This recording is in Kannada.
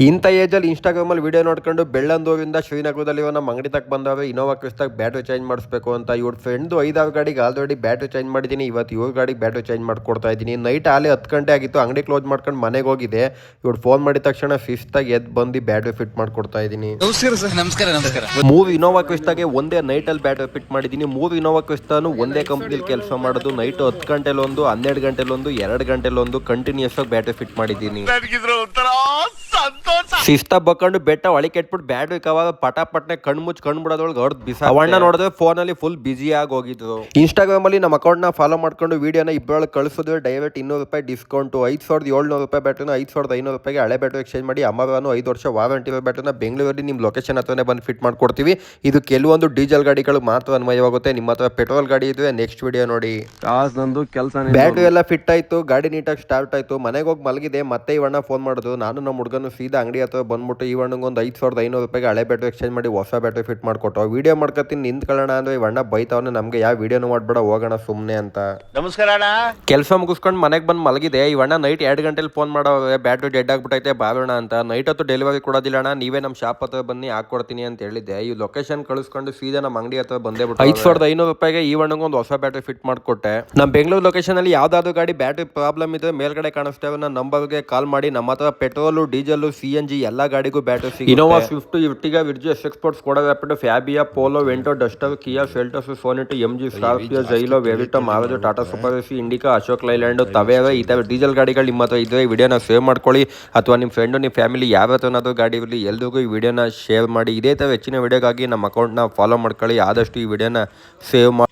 ಇಂಥ ಏಜಲ್ಲಿ ಇನ್ಸ್ಟಾಗ್ರಾಮಲ್ಲಿ ವಿಡಿಯೋ ನೋಡ್ಕೊಂಡು ಬೆಳ್ಳಂದೂರಿಂದ ಶ್ರೀನಗರದಲ್ಲಿ ನಮ್ಮ ಅಂಗಡಿ ತಕ್ಕ ಬಂದವೆ ಇನೋವಾ ಕ್ರಿಸ್ತಾಗ ಬ್ಯಾಟ್ರಿ ಚೇಂಜ್ ಮಾಡಿಸ್ಬೇಕು ಅಂತ. ಇವ್ರ ಫ್ರೆಂಡು 5-6 ಗಾಡಿಗೆ ಆಲ್ರೆಡಿ ಬ್ಯಾಟ್ರಿ ಚೇಂಜ್ ಮಾಡಿದ್ದೀನಿ. ಇವತ್ತು ಇವ್ರ ಗಾಡಿಗೆ ಬ್ಯಾಟ್ರಿ ಚೇಂಜ್ ಮಾಡ್ಕೊಡ್ತಾ ಇದ್ದೀನಿ. ನೈಟ್ ಆಲೇ 10 ಗಂಟೆ ಆಗಿತ್ತು, ಅಂಗಡಿ ಕ್ಲೋಸ್ ಮಾಡ್ಕೊಂಡು ಮನೆಗೆ ಹೋಗಿದೆ. ಇವ್ರು ಫೋನ್ ಮಾಡಿದ ತಕ್ಷಣ ಶಿಸ್ತಾಗಿ ಎದ್ದು ಬಂದು ಬ್ಯಾಟ್ರಿ ಫಿಟ್ ಮಾಡ್ಕೊಡ್ತಾ ಇದ್ದೀನಿ. ನಮಸ್ಕಾರ. 3 ಇನೋವಾ ಕ್ರಿಸ್ತಾಗೆ ಒಂದೇ ನೈಟಲ್ಲಿ ಬ್ಯಾಟ್ರಿ ಫಿಟ್ ಮಾಡಿದ್ದೀನಿ. 3 ಇನೋವಾ ಕ್ರಿಸ್ತಾನು ಒಂದೇ ಕಂಪ್ನಿಲಿ ಕೆಲಸ ಮಾಡೋದು. ನೈಟ್ 10 ಗಂಟೆಲೊಂದು, 12 ಗಂಟೆಲೊಂದು, 2 ಗಂಟೆಲೊಂದು ಕಂಟಿನ್ಯೂಸ್ ಆಗಿ ಬ್ಯಾಟ್ರಿ ಫಿಟ್ ಮಾಡಿದ್ದೀನಿ. ಶಿಸ್ತ ಬಕ್ಕೊಂಡು ಬೆಟ್ಟ ಒಳಗೆ ಕೆಟ್ಬಿಟ್ಟು ಬ್ಯಾಟ್ರಿ ಕವಾಗ ಪಟಾಪಟ್ನೆ ಕಣ್ಣು ಮುಚ್ಚಿ ಕಣ್ಣು ಬಿಡೋದ್ರೊಳಗೆ ಹೊರದು ಬಿಸ ಅವಣ್ಣ ನೋಡಿದ್ರೆ ಫೋನಲ್ಲಿ ಫುಲ್ ಬಿಸಿ ಆಗಿ ಹೋಗಿದ್ರು. ಇನ್ಸ್ಟಾಗ್ರಾಮ್ ಅಲ್ಲಿ ನಮ್ಮ ಅಕೌಂಟ್ನ ಫಾಲೋ ಮಾಡ್ಕೊಂಡು ವಿಡಿಯೋನ ಇಬ್ಬರೊಳಗೆ ಕಳಿಸಿದ್ರೆ ಡೈರೆಕ್ಟ್ 200 ರೂಪಾಯಿ ಡಿಸ್ಕೌಂಟ್. 5700 ರೂಪಾಯಿ ಬ್ಯಾಟ್ರಿನ 5500 ರೂಪಾಯಿಗೆ ಹಳೆ ಬ್ಯಾಟ್ರಿ ಎಕ್ಸ್ಚೇಂಜ್ ಮಾಡಿ ಅಮರನು 5 ವರ್ಷ ವಾರಂಟಿ ಇರೋ ಬ್ಯಾಟ್ರಿನ ಬೆಂಗಳೂರಲ್ಲಿ ನಿಮ್ಮ ಲೊಕೇಶನ್ ಹತ್ರನೇ ಬಂದು ಫಿಟ್ ಮಾಡ್ಕೊಡ್ತೀವಿ. ಇದು ಕೆಲವೊಂದು ಡೀಸೆಲ್ ಗಾಡಿಗಳು ಮಾತ್ರ ಅನ್ವಯವಾಗುತ್ತೆ. ನಿಮ್ಮ ಹತ್ರ ಪೆಟ್ರೋಲ್ ಗಾಡಿ ಇದ್ರೆ ನೆಕ್ಸ್ಟ್ ವಿಡಿಯೋ ನೋಡಿ. ಬ್ಯಾಟ್ರಿ ಎಲ್ಲ ಫಿಟ್ ಆಯ್ತು, ಗಾಡಿ ನೀಟಾಗಿ ಸ್ಟಾರ್ಟ್ ಆಯ್ತು. ಮನೆಗೆ ಹೋಗಿ ಮಲಗಿದೆ. ಮತ್ತೆ ಇವಣ್ಣ ಫೋನ್ ಮಾಡಿದ್ರು. ನಾನು ನಮ್ಮ ಹುಡುಗನು ಸೀದಾ ಅಂಗಡಿ ಹತ್ರ ಬಂದ್ಬಿಟ್ಟು ಇವಣ್ಣಿಗೆ ಒಂದು 5500 ರೂಪಾಯಿಗೆ ಹಳೆ ಬ್ಯಾಟ್ರಿ ಎಕ್ಸ್ಚೇಂಜ್ ಮಾಡಿ ಹೊಸ ಬ್ಯಾಟ್ರಿ ಫಿಟ್ ಮಾಡ್ಕೊಟ್ಟು ವಿಡಿಯೋ ಮಾಡ್ಕೊತೀನಿ ನಿಂತ್ಕೊಳ್ಳೋಣ ಅಂದ್ರೆ ಇವಣ್ಣ ಬೈತಾವನೆ, ನಮ್ಗೆ ಯಾವ ವಿಡಿಯೋನು ಮಾಡ್ಬೇಡ ಹೋಗೋಣ ಸುಮ್ಮನೆ ಅಂತ. ನಮಸ್ಕಾರ ಅಣ್ಣ. ಕೆಲಸ ಮುಗಿಸ್ಕೊಂಡು ಮನೆಗೆ ಬಂದು ಮಲಗಿದೆ. ಇವಣ್ಣ ನೈಟ್ 2 ಗಂಟೆಲಿ ಫೋನ್ ಮಾಡೋವೆ ಬ್ಯಾಟ್ರಿ ಡೆಡ್ ಆಗ್ಬಿಟ್ಟೈತೆ ಬಾರೋಣ ಅಂತ. ನೈಟ್ ಹೊತ್ತು ಡೆಲಿವರಿ ಕೊಡೋದಿಲ್ಲ ಅಣ್ಣ, ನೀವೇ ನಮ್ಮ ಶಾಪ್ ಹತ್ರ ಬನ್ನಿ ಹಾಕೊಡ್ತೀನಿ ಅಂತ ಹೇಳಿದ್ದೆ. ಈ ಲೊಕೇಶನ್ ಕಳಿಸ್ಕೊಂಡು ಸೀದಾ ನಮ್ಮ ಅಂಗಡಿ ಹತ್ರ ಬಂದೇ ಬಿಟ್ಟು 5500 ರೂಪಾಯಿಗೆ ಈ ವಣ್ಣಿಗೆ ಒಂದು ಹೊಸ ಬ್ಯಾಟ್ರಿ ಫಿಟ್ ಮಾಡಿಕೊಟ್ಟೆ. ನಮ್ಮ ಬೆಂಗಳೂರು ಲೊಕೇಶನ್ ಅಲ್ಲಿ ಯಾವ್ದಾದ್ರು ಗಾಡಿ ಬ್ಯಾಟ್ರಿ ಪ್ರಾಬ್ಲಮ್ ಇದ್ರೆ ಮೇಲ್ಗಡೆ ಕಾಣಿಸ್ತೇವೆ, ನನ್ನ ನಂಬರ್ಗೆ ಕಾಲ್ ಮಾಡಿ. ನಮ್ಮ ಹತ್ರ ಪೆಟ್ರೋಲು, ಡೀಸೆಲ್, CNG ಎಲ್ಲ ಗಾಡಿಗೂ ಬ್ಯಾಟ್ರಿ ಸಿಗುತ್ತೆ. ಇನೋವಾ, ಸ್ವಿಫ್ಟ್, ಇರ್ಟಿಗಾ, ವಿರ್ಜಿ, EcoSport, Skoda Rapid, Fabia, Polo, Vento, Duster, Kia, Seltos, Sonet, MG, Scorpio, Xylo, Verito, Maruti, Tata Super Ace, Indica, Ashok Leyland, Tavera ಈ ಥರ ಡೀಸೆಲ್ ಗಾಡಿಗಳು ನಿಮ್ಮ ಹತ್ರ ಇದ್ರೆ ವಿಡಿಯೋನ ಸೇವ್ ಮಾಡ್ಕೊಳ್ಳಿ. ಅಥವಾ ನಿಮ್ಮ ಫ್ರೆಂಡು, ನಿಮ್ಮ ಫ್ಯಾಮಿಲಿ ಯಾವ ಹತ್ರನಾದ್ರೂ ಗಾಡಿ ಇರಲಿ ಎಲ್ರಿಗೂ ಈ ವಿಡಿಯೋನ ಶೇರ್ ಮಾಡಿ. ಇದೇ ಥರ ಹೆಚ್ಚಿನ ವಿಡಿಯೋಗಾಗಿ ನಮ್ಮ ಅಕೌಂಟ್ನ ಫಾಲೋ ಮಾಡ್ಕೊಳ್ಳಿ. ಆದಷ್ಟು ಈ ವಿಡಿಯೋನ ಸೇವ್ ಮಾಡಿ.